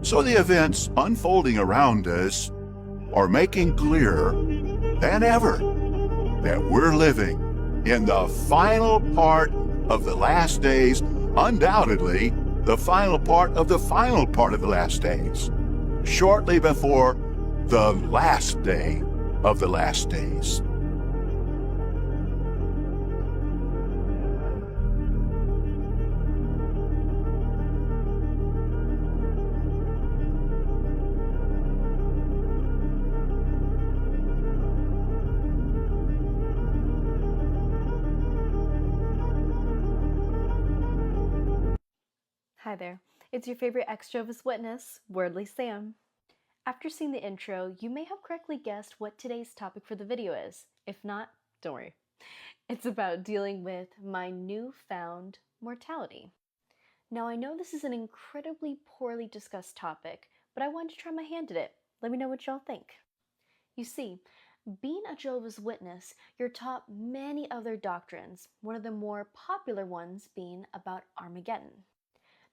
So the events unfolding around us are making clearer than ever that we're living in the final part of the last days, undoubtedly the final part of the final part of the last days, shortly before the last day of the last days. Hi there, it's your favorite Ex-Jehovah's Witness, Wordly Sam. After seeing the intro, you may have correctly guessed what today's topic for the video is. If not, don't worry. It's about dealing with my newfound mortality. Now, I know this is an incredibly poorly discussed topic, but I wanted to try my hand at it. Let me know what y'all think. You see, being a Jehovah's Witness, you're taught many other doctrines, one of the more popular ones being about Armageddon.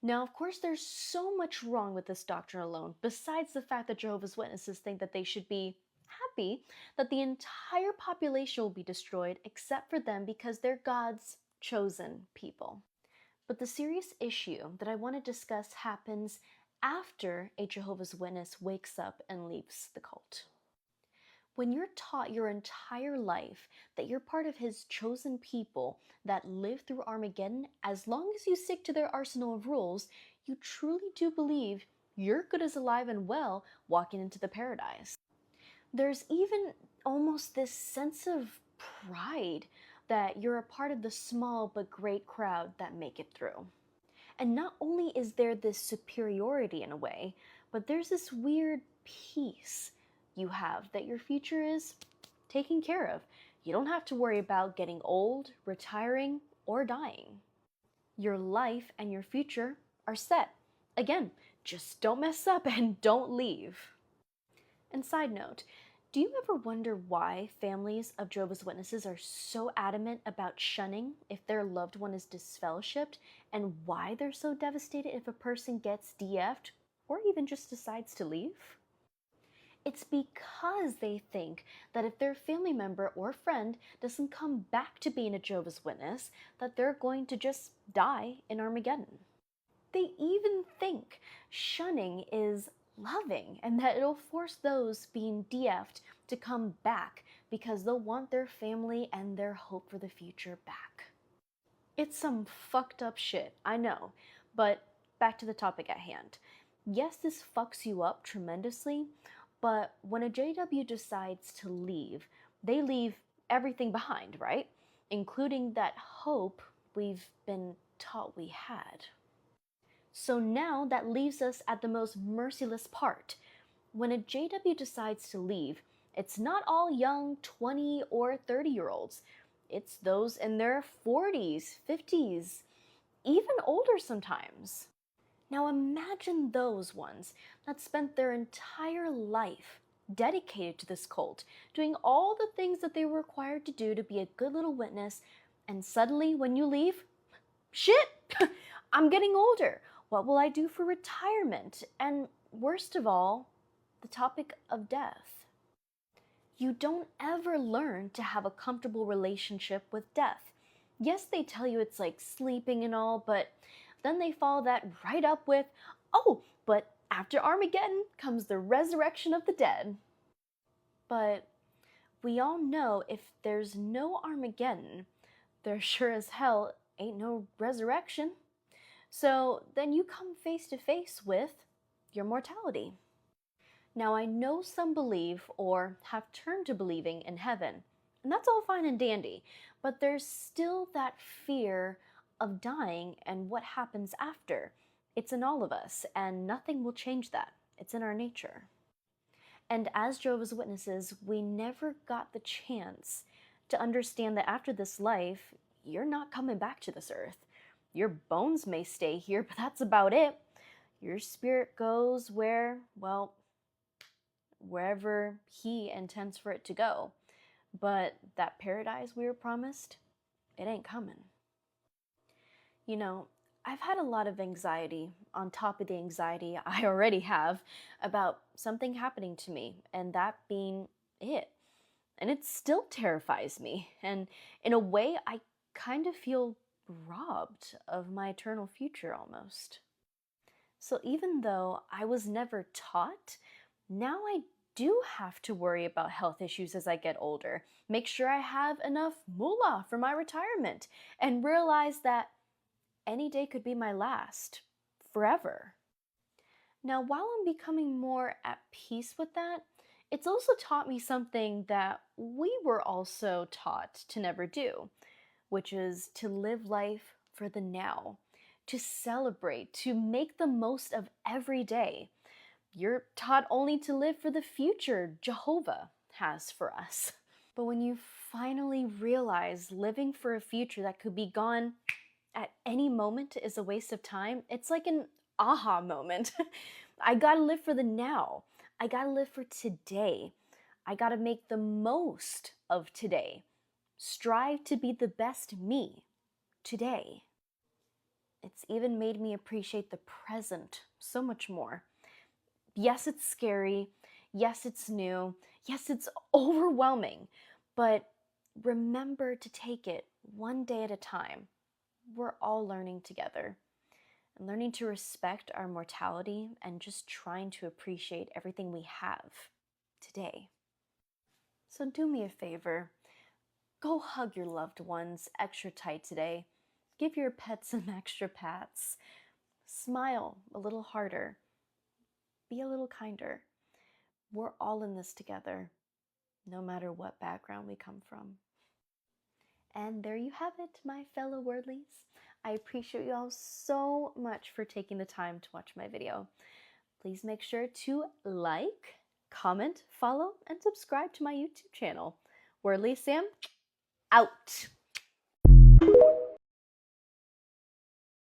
Now, of course, there's so much wrong with this doctrine alone, besides the fact that Jehovah's Witnesses think that they should be happy that the entire population will be destroyed except for them because they're God's chosen people. But the serious issue that I want to discuss happens after a Jehovah's Witness wakes up and leaves the cult. When you're taught your entire life that you're part of his chosen people that live through Armageddon, as long as you stick to their arsenal of rules, you truly do believe you're good as alive and well walking into the paradise. There's even almost this sense of pride that you're a part of the small but great crowd that make it through. And not only is there this superiority in a way, but there's this weird peace you have that your future is taken care of. You don't have to worry about getting old, retiring, or dying. Your life and your future are set. Again, just don't mess up and don't leave. And side note, do you ever wonder why families of Jehovah's Witnesses are so adamant about shunning if their loved one is disfellowshipped, and why they're so devastated if a person gets DF'd or even just decides to leave? It's because they think that if their family member or friend doesn't come back to being a Jehovah's Witness, that they're going to just die in Armageddon. They even think shunning is loving and that it'll force those being DF'd to come back because they'll want their family and their hope for the future back. It's some fucked up shit, I know, but back to the topic at hand. Yes, this fucks you up tremendously, but when a JW decides to leave, they leave everything behind, right? Including that hope we've been taught we had. So now that leaves us at the most merciless part. When a JW decides to leave, it's not all young 20 or 30-year-olds. It's those in their 40s, 50s, even older sometimes. Now imagine those ones that spent their entire life dedicated to this cult, doing all the things that they were required to do to be a good little witness, and suddenly when you leave, shit, I'm getting older. What will I do for retirement? And worst of all, the topic of death. You don't ever learn to have a comfortable relationship with death. Yes, they tell you it's like sleeping and all, but then they follow that right up with, oh, but after Armageddon comes the resurrection of the dead. But we all know if there's no Armageddon, there sure as hell ain't no resurrection. So then you come face to face with your mortality. Now I know some believe or have turned to believing in heaven, and that's all fine and dandy, but there's still that fear of dying and what happens after. It's in all of us, and nothing will change that. It's in our nature. And as Jehovah's Witnesses, we never got the chance to understand that after this life, you're not coming back to this earth. Your bones may stay here, but that's about it. Your spirit goes where, well, wherever he intends for it to go. But that paradise we were promised, it ain't coming. You know, I've had a lot of anxiety on top of the anxiety I already have about something happening to me, and that being it. And it still terrifies me. And in a way, I kind of feel robbed of my eternal future almost. So even though I was never taught, now I do have to worry about health issues as I get older, make sure I have enough moolah for my retirement, and realize that any day could be my last, forever. Now, while I'm becoming more at peace with that, it's also taught me something that we were also taught to never do, which is to live life for the now, to celebrate, to make the most of every day. You're taught only to live for the future Jehovah has for us. But when you finally realize living for a future that could be gone at any moment is a waste of time, it's like an aha moment. I gotta live for the now. I gotta live for today. I gotta make the most of today. Strive to be the best me today. It's even made me appreciate the present so much more. Yes, it's scary. Yes, it's new. Yes, it's overwhelming. But remember to take it one day at a time. We're all learning together and learning to respect our mortality and just trying to appreciate everything we have today. So do me a favor. Go hug your loved ones extra tight today. Give your pets some extra pats. Smile a little harder. Be a little kinder. We're all in this together, no matter what background we come from. And there you have it, my fellow wordlies. I appreciate you all so much for taking the time to watch my video. Please make sure to like, comment, follow, and subscribe to my YouTube channel. Wordly Sam, out!